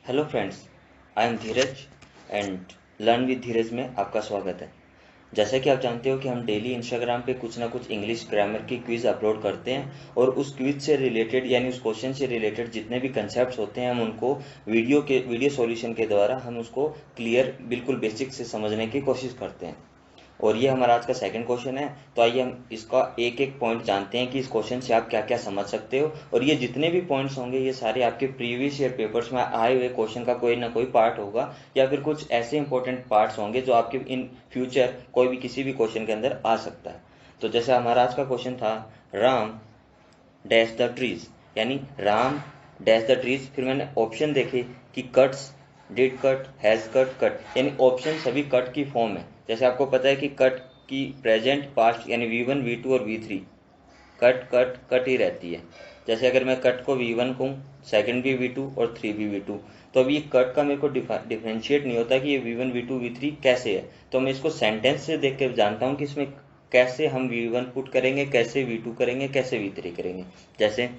Hello friends, I am Dheeraj and learn with Dheeraj में आपका स्वागत है। जैसा कि आप जानते हो कि हम डेली इंस्टाग्राम पे कुछ ना कुछ इंग्लिश ग्रामर की क्विज़ अपलोड करते हैं और उस क्विज़ से रिलेटेड यानी उस क्वेश्चन से रिलेटेड जितने भी कंसेप्ट्स होते हैं हम उनको वीडियो सॉल्यूशन के द्वारा हम उसको क्लियर बिल्कुल बेसिक से समझने की कोशिश करते हैं। और ये हमारा आज का सेकंड क्वेश्चन है, तो आइए हम इसका एक एक पॉइंट जानते हैं कि इस क्वेश्चन से आप क्या क्या समझ सकते हो। और ये जितने भी पॉइंट्स होंगे ये सारे आपके प्रीवियस ईयर पेपर्स में आए हुए क्वेश्चन का कोई ना कोई पार्ट होगा या फिर कुछ ऐसे इंपॉर्टेंट पार्ट्स होंगे जो आपके इन फ्यूचर कोई भी किसी भी क्वेश्चन के अंदर आ सकता है। तो जैसे हमारा आज का क्वेश्चन था, राम डैश द ट्रीज, यानी राम डैश द ट्रीज। फिर मैंने ऑप्शन देखे कि cuts, did cut, has cut, cut, यानी ऑप्शन सभी कट की फॉर्म है। जैसे आपको पता है कि कट की प्रेजेंट पास्ट यानी V1 V2 और V3 कट कट कट ही रहती है। जैसे अगर मैं कट को V1 कहूँ, सेकंड भी V2 और 3 भी V2, तो अभी ये कट का मेरे को डिफरेंशिएट नहीं होता कि ये V1 V2 V3 कैसे है। तो मैं इसको सेंटेंस से देख के जानता हूँ कि इसमें कैसे हम V1 पुट करेंगे, कैसे V2 करेंगे, कैसे V3 करेंगे। जैसे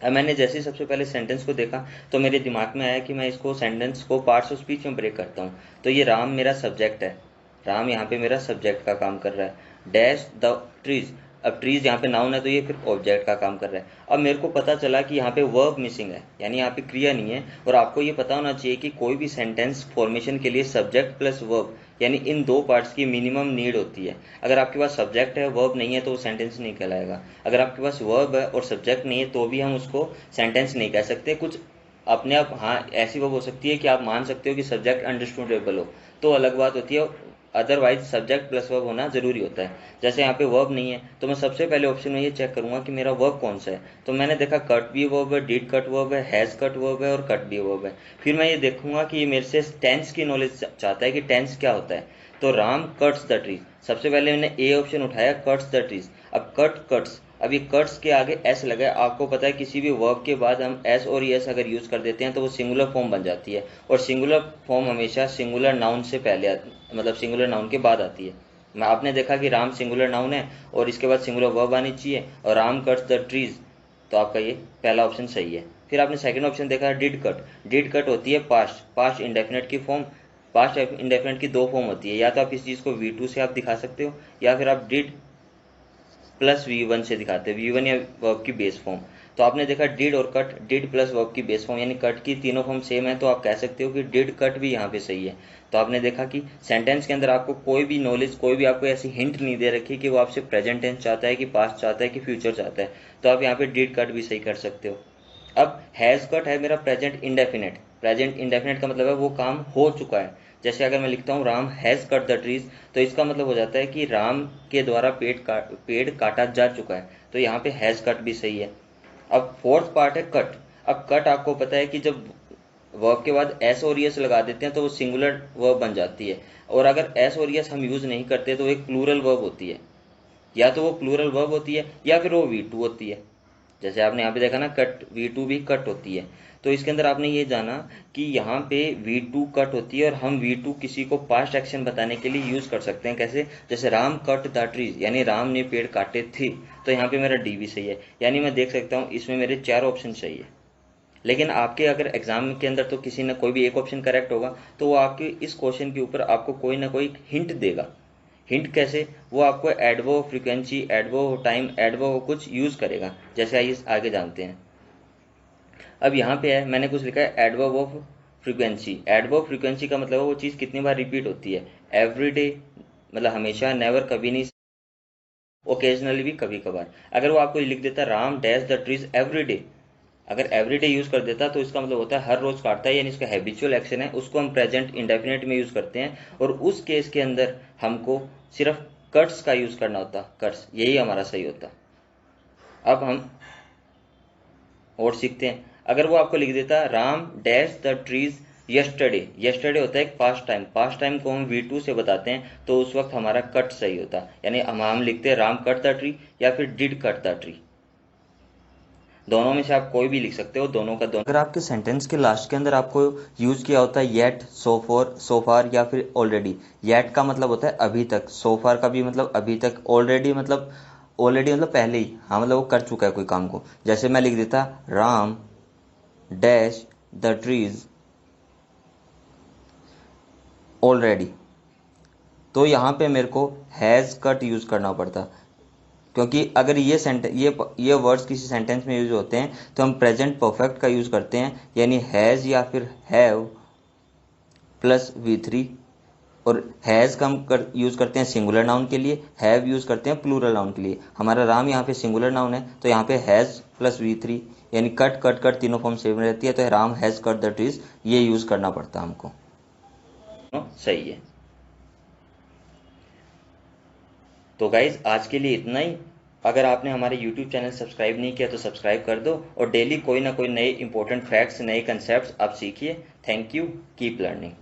अब मैंने जैसे सबसे पहले सेंटेंस को देखा तो मेरे दिमाग में आया कि मैं इसको सेंटेंस को पार्ट्स ऑफ स्पीच में ब्रेक करता हूँ। तो ये राम मेरा सब्जेक्ट है, राम यहाँ पे मेरा सब्जेक्ट का काम कर रहा है। डैश द ट्रीज, अब ट्रीज यहाँ पे नाउन है तो ये फिर ऑब्जेक्ट का काम कर रहा है। अब मेरे को पता चला कि यहाँ पे वर्ब मिसिंग है, यानी यहाँ पे क्रिया नहीं है। और आपको ये पता होना चाहिए कि कोई भी सेंटेंस फॉर्मेशन के लिए सब्जेक्ट प्लस वर्ब यानी इन दो पार्ट्स की मिनिमम नीड होती है। अगर आपके पास सब्जेक्ट है वर्ब नहीं है तो वो सेंटेंस नहीं कहलाएगा। अगर आपके पास वर्ब है और सब्जेक्ट नहीं है तो भी हम उसको सेंटेंस नहीं कह सकते। कुछ अपने आप हाँ ऐसी वर्ब हो सकती है कि आप मान सकते हो कि सब्जेक्ट अंडरस्टैंडेबल हो, तो अलग बात होती है। अदरवाइज सब्जेक्ट प्लस वर्ब होना जरूरी होता है। जैसे यहाँ पे वर्ब नहीं है तो मैं सबसे पहले ऑप्शन में ये चेक करूंगा कि मेरा वर्ब कौन सा है। तो मैंने देखा कट भी वर्ब है, डिड कट वर्ब है, हैज कट वर्ब है और कट भी वर्ब है। फिर मैं ये देखूंगा कि ये मेरे से टेंस की नॉलेज चाहता है कि टेंस क्या होता है। तो राम कट्स द ट्रीज, सबसे पहले मैंने ए ऑप्शन उठाया, कट्स द ट्रीज। अब कट कट्स, अब ये कट्स के आगे एस लगा है। आपको पता है किसी भी वर्ब के बाद हम एस और एस अगर यूज कर देते हैं तो वो सिंगुलर फॉर्म बन जाती है। और सिंगुलर फॉर्म हमेशा सिंगुलर नाउन से पहले मतलब सिंगुलर नाउन के बाद आती है। मैं आपने देखा कि राम सिंगुलर नाउन है और इसके बाद सिंगुलर वर्ब आनी चाहिए, और राम कट्स द ट्रीज, तो आपका ये पहला ऑप्शन सही है। फिर आपने सेकंड ऑप्शन देखा डिड कट, डिड कट होती है पास्ट, पास्ट इंडेफिनेट की फॉर्म। पास्ट इंडेफिनेट की दो फॉर्म होती है, या तो आप इस चीज़ को V2 से आप दिखा सकते हो या फिर आप डिड प्लस V1 से दिखाते हैं, V1 या वर्ब की बेस फॉर्म। तो आपने देखा डिड और कट, डिड प्लस वर्ब की बेस फॉर्म यानी कट की तीनों फॉर्म सेम है, तो आप कह सकते हो कि डिड कट भी यहाँ पे सही है। तो आपने देखा कि सेंटेंस के अंदर आपको कोई भी नॉलेज, कोई भी आपको ऐसी हिंट नहीं दे रखी कि वो आपसे प्रेजेंट टेंस चाहता है कि पास्ट चाहता है कि फ्यूचर चाहता है। तो आप यहाँ पे डिड कट भी सही कर सकते हो। अब हैज़ कट है मेरा प्रेजेंट इंडेफिनेट, प्रेजेंट इंडेफिनेट का मतलब है वो काम हो चुका है। जैसे अगर मैं लिखता हूँ Ram has cut the trees, तो इसका मतलब हो जाता है कि राम के द्वारा पेड़ काटा जा चुका है। तो यहाँ पे हैज़ कट भी सही है। अब फोर्थ पार्ट है कट। अब कट आपको पता है कि जब वर्ब के बाद एस और एस लगा देते हैं तो वो सिंगुलर वर्ब बन जाती है। और अगर एस और एस हम यूज नहीं करते तो एक प्लूरल वर्ब होती है, या तो वो प्लूरल वर्ब होती है या फिर वो V2 होती है। जैसे आपने यहाँ पे देखा ना, कट V2 भी कट होती है। तो इसके अंदर आपने ये जाना कि यहाँ पे V2 कट होती है और हम V2 किसी को पास्ट एक्शन बताने के लिए यूज कर सकते हैं। कैसे? जैसे राम कट द ट्रीज, यानी राम ने पेड़ काटे थे, तो यहाँ पे मेरा डी भी सही है। यानी मैं देख सकता हूँ इसमें मेरे चार ऑप्शन सही है। लेकिन आपके अगर एग्जाम के अंदर तो किसी न कोई भी एक ऑप्शन करेक्ट होगा, तो वो आपके इस क्वेश्चन के ऊपर आपको कोई ना कोई हिंट देगा। हिंट कैसे? वो आपको adverb frequency, adverb time, adverb कुछ यूज करेगा। जैसे आइए आगे जानते हैं। अब यहाँ पे है, मैंने कुछ लिखा है adverb of frequency. Adverb frequency का मतलब है वो चीज़ कितनी बार रिपीट होती है। एवरीडे मतलब हमेशा, नेवर कभी नहीं, ओकेजनली भी कभी कभार। अगर वो आपको लिख देता Ram dash the trees everyday, अगर एवरीडे यूज कर देता तो इसका मतलब होता है हर रोज काटता है, यानी इसका हैबिचुअल एक्शन है, उसको हम प्रेजेंट इंडेफिनेट में यूज करते हैं। और उस केस के अंदर हमको सिर्फ कट्स का यूज करना होता, कट्स, यही हमारा सही होता। अब हम और सीखते हैं। अगर वो आपको लिख देता Ram dash the trees yesterday, yesterday होता है एक पास्ट टाइम, पास्ट टाइम को हम V2 से बताते हैं, तो उस वक्त हमारा कट सही होता। यानी हम लिखते हैं राम कट द ट्री या फिर डिड कट द ट्री। दोनों में से आप कोई भी लिख सकते हो, दोनों का दोनों। अगर आपके सेंटेंस के लास्ट के अंदर आपको यूज किया होता है येट, सो फार या फिर ऑलरेडी। येट का मतलब होता है अभी तक, सो फार का भी मतलब अभी तक, ऑलरेडी मतलब पहले ही, हाँ मतलब वो कर चुका है कोई काम को। जैसे मैं लिख देता Ram dash the trees already, तो यहाँ पे मेरे को हैज़ कट यूज़ करना पड़ता, क्योंकि अगर ये वर्ड्स किसी सेंटेंस में यूज होते हैं तो हम प्रेजेंट परफेक्ट का यूज़ करते हैं, यानी हैज़ या फिर हैव प्लस V3, और हैज़ का हम यूज़ करते हैं सिंगुलर नाउन के लिए, हैव यूज़ करते हैं प्लूरल नाउन के लिए। हमारा राम यहाँ पे सिंगुलर नाउन है, तो यहाँ पे हैज़ प्लस V3, यानी कट कट कट तीनों फॉर्म सेम रहती है, तो Ram has cut the trees, ये यूज़ करना पड़ता हमको। सही है। तो गाइज आज के लिए इतना ही। अगर आपने हमारे YouTube चैनल सब्सक्राइब नहीं किया तो सब्सक्राइब कर दो, और डेली कोई ना कोई नए इंपॉर्टेंट फैक्ट्स, नए कंसेप्ट आप सीखिए। Thank you, keep learning.